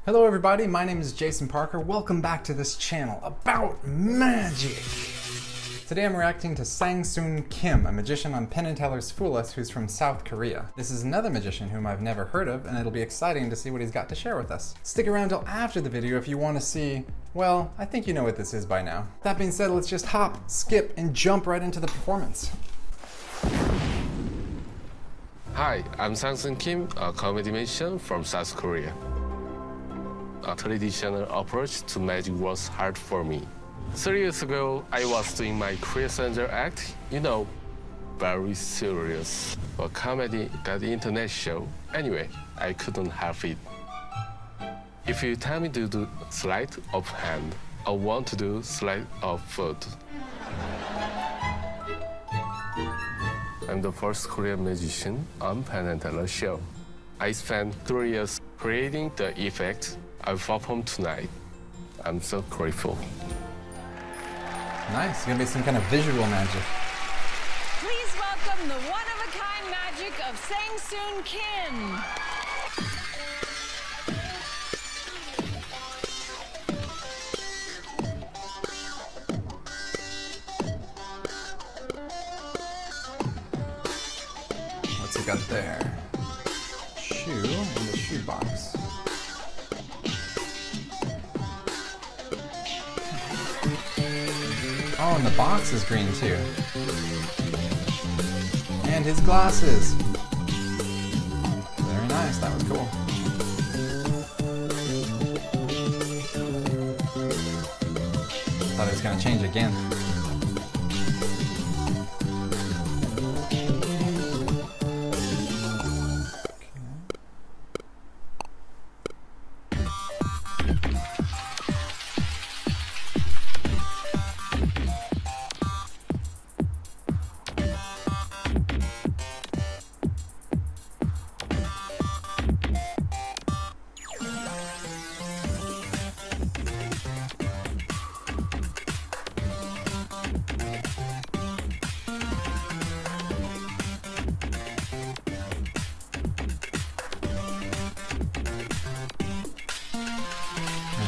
Hello everybody, my name is Jason Parker. Welcome back to this channel about magic. Today I'm reacting to Sangsoon Kim, a magician on Penn and Teller's Fool Us who's from South Korea. This is another magician whom I've never heard of, and it'll be exciting to see what he's got to share with us. Stick around till after the video if you want to see, well, I think you know what this is by now. That being said, let's just hop, skip, and jump right into the performance. Hi, I'm Sangsoon Kim, a comedy magician from South Korea. A traditional approach to magic was hard for me. 3 years ago, I was doing my Korea Center act, very serious. But comedy got the internet show. Anyway, I couldn't help it. If you tell me to do sleight of hand, I want to do sleight of foot. I'm the first Korean magician on Penn and Teller show. I spent 3 years creating the effect I perform tonight. I'm so grateful. Nice, gonna be some kind of visual magic. Please welcome the one-of-a-kind magic of Sangsoon Kim. What's he got there? Shoe in the shoebox. Oh, and the box is green too. And his glasses. Very nice, that was cool. Thought it was gonna change again.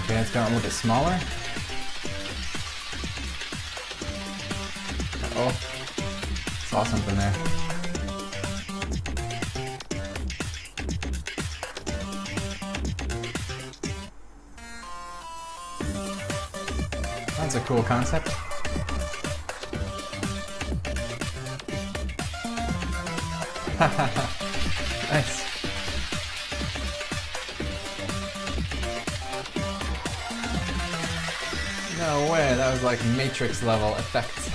Okay, it's gotten a little bit smaller. Uh-oh. Saw something there. That's a cool concept. Nice. No way, that was like Matrix level effects.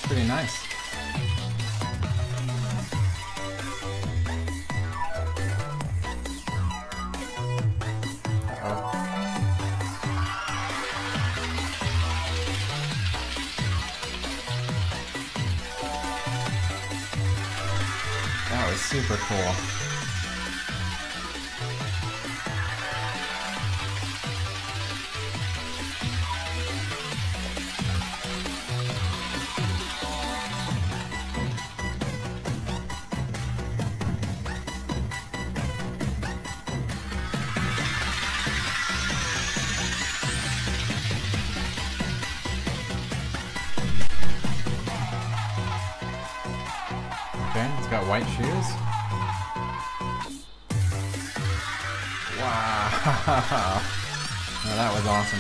Pretty nice. Uh-oh. That was super cool. Okay, it's got white shoes. Wow. Oh, that was awesome.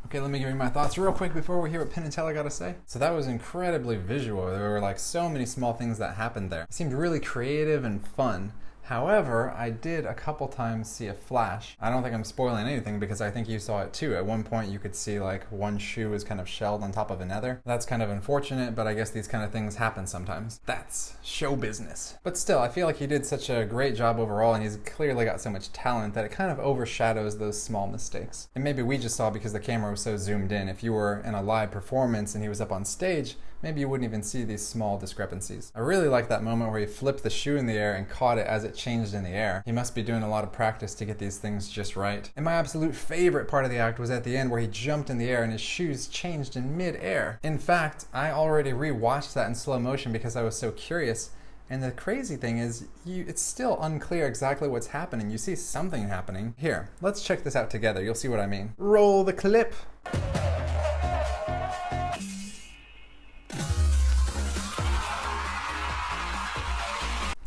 Okay, let me give you my thoughts real quick before we hear what Penn and Teller got to say. So that was incredibly visual. There were like so many small things that happened there. It seemed really creative and fun However, I did a couple times see a flash. I don't think I'm spoiling anything because I think you saw it too. At one point you could see like one shoe is kind of shelled on top of another. That's kind of unfortunate, but I guess these kind of things happen sometimes. That's show business. But still, I feel like he did such a great job overall, and he's clearly got so much talent that it kind of overshadows those small mistakes. And maybe we just saw because the camera was so zoomed in. If you were in a live performance and he was up on stage, maybe you wouldn't even see these small discrepancies. I really like that moment where he flipped the shoe in the air and caught it as it changed in the air. He must be doing a lot of practice to get these things just right. And my absolute favorite part of the act was at the end where he jumped in the air and his shoes changed in mid-air. In fact, I already rewatched that in slow motion because I was so curious. And the crazy thing is, it's still unclear exactly what's happening. You see something happening. Here, let's check this out together. You'll see what I mean. Roll the clip.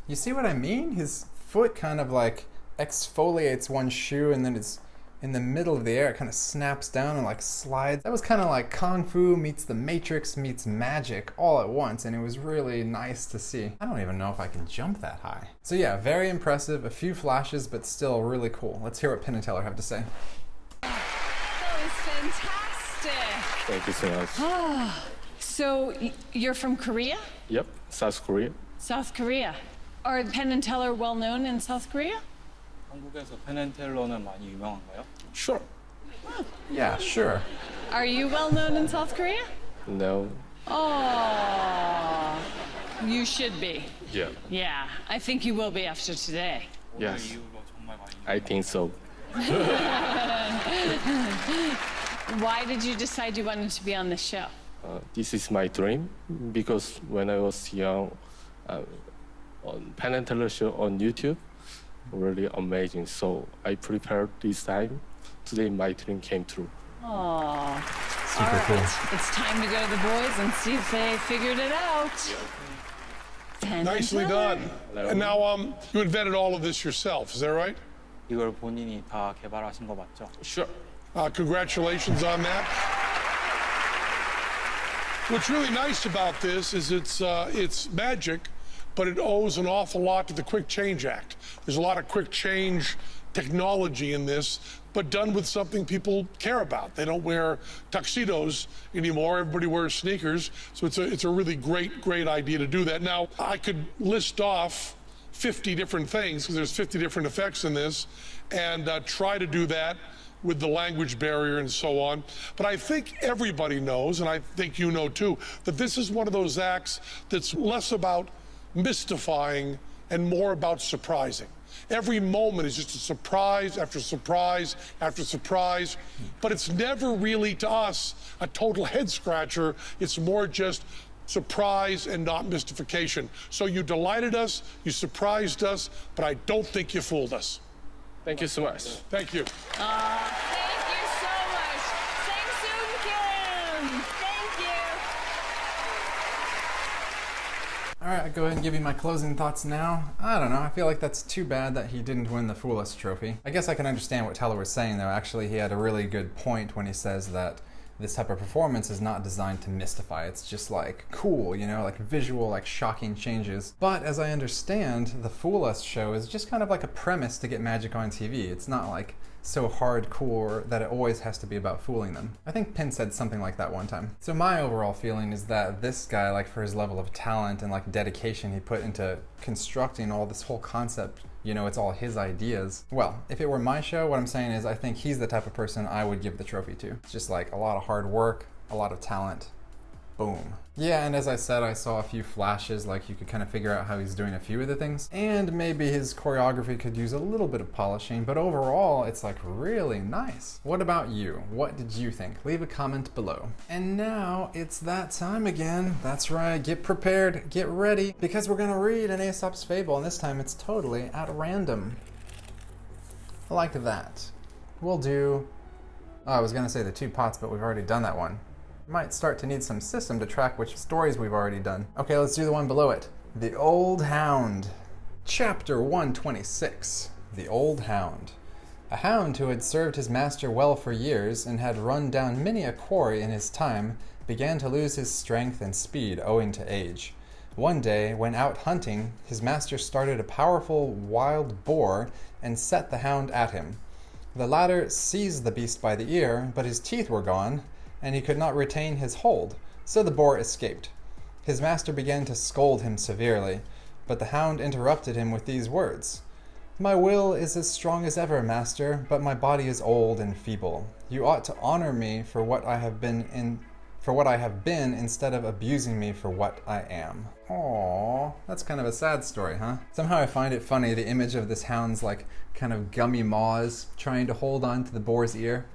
You see what I mean? His foot kind of like exfoliates one shoe and then it's in the middle of the air. It kind of snaps down and like slides. That was kind of like Kung Fu meets the Matrix meets magic all at once, and it was really nice to see. I don't even know if I can jump that high. So yeah, very impressive. A few flashes, but still really cool. Let's hear what Penn and Teller have to say. That was fantastic. Thank you so much. So you're from Korea? Yep, South Korea. South Korea. Are Penn and Teller well known in South Korea? 한국에서 펜앤텔러는 많이 유명한가요? Sure. Yeah, sure. Are you well known in South Korea? No. Oh, you should be. Yeah. Yeah, I think you will be after today. Yes. 이후로 정말 많이 I think so. Why did you decide you wanted to be on this show? This is my dream because when I was young, on Penn and Teller show on YouTube, really amazing. So I prepared this time. Today my dream came true. Oh, Super all right. cool. It's time to go to the boys and see if they figured it out. Penn and Nicely Teller. done. And now, you invented all of this yourself, is that right? 이걸 본인이 다 개발하신 거 맞죠? Sure. Congratulations on that. What's really nice about this is it's magic, but it owes an awful lot to the Quick Change Act. There's a lot of quick change technology in this, but done with something people care about. They don't wear tuxedos anymore. Everybody wears sneakers. So it's a really great idea to do that. Now, I could list off 50 different things, because there's 50 different effects in this, and try to do that with the language barrier and so on. But I think everybody knows, and I think you know too, that this is one of those acts that's less about mystifying and more about surprising. Every moment is just a surprise after surprise after surprise, but it's never really, to us, a total head scratcher. It's more just surprise and not mystification. So you delighted us, you surprised us, but I don't think you fooled us. Thank you so much. Thank you. Thank you so much. Sangsoon Kim. Thank you. All right, I'll go ahead and give you my closing thoughts now. I don't know, I feel like that's too bad that he didn't win the Fool Us trophy. I guess I can understand what Teller was saying though. Actually, he had a really good point when he says that this type of performance is not designed to mystify. It's just like cool, you know, like visual, like shocking changes. But as I understand, the Fool Us show is just kind of like a premise to get magic on TV. It's not like so hardcore that it always has to be about fooling them. I think Penn said something like that one time. So my overall feeling is that this guy, like for his level of talent and like dedication he put into constructing all this whole concept, you know, it's all his ideas. Well, if it were my show, what I'm saying is I think he's the type of person I would give the trophy to. It's just like a lot of hard work, a lot of talent. Boom. Yeah, and as I said, I saw a few flashes, like you could kind of figure out how he's doing a few of the things. And maybe his choreography could use a little bit of polishing, but overall, it's like really nice. What about you? What did you think? Leave a comment below. And now it's that time again. That's right, get prepared, get ready, because we're gonna read an Aesop's Fable, and this time it's totally at random. I like that. We'll do, oh, I was gonna say the 2 pots, but we've already done that one. Might start to need some system to track which stories we've already done. Okay, let's do the one below it. The Old Hound. Chapter 126. The Old Hound. A hound who had served his master well for years and had run down many a quarry in his time began to lose his strength and speed owing to age. One day, when out hunting, his master started a powerful wild boar and set the hound at him. The latter seized the beast by the ear, but his teeth were gone, and he could not retain his hold, so the boar escaped. His master began to scold him severely, but the hound interrupted him with these words: "My will is as strong as ever, master, but my body is old and feeble. You ought to honor me for what I have been instead of abusing me for what I am." Aww, that's kind of a sad story, huh? Somehow I find it funny, the image of this hound's like kind of gummy maws trying to hold on to the boar's ear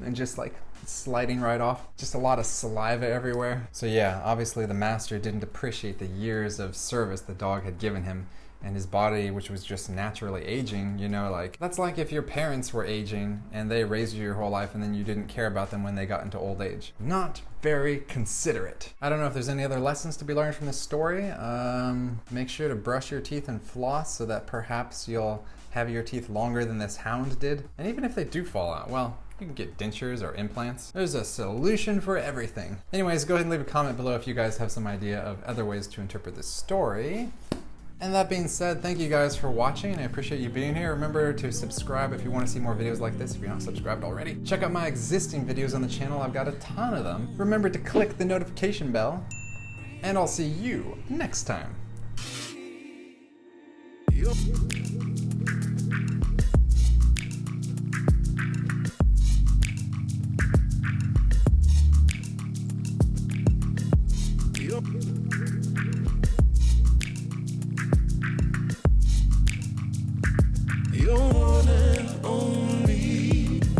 and just like sliding right off. Just a lot of saliva everywhere. So yeah, obviously the master didn't appreciate the years of service the dog had given him, and his body, which was just naturally aging, you know, like, that's like if your parents were aging and they raised you your whole life and then you didn't care about them when they got into old age. Not very considerate. I don't know if there's any other lessons to be learned from this story. Make sure to brush your teeth and floss so that perhaps you'll have your teeth longer than this hound did. And even if they do fall out, well, you can get dentures or implants. There's a solution for everything. Anyways, go ahead and leave a comment below if you guys have some idea of other ways to interpret this story. And that being said, thank you guys for watching. I appreciate you being here. Remember to subscribe if you want to see more videos like this if you're not subscribed already. Check out my existing videos on the channel. I've got a ton of them. Remember to click the notification bell, and I'll see you next time.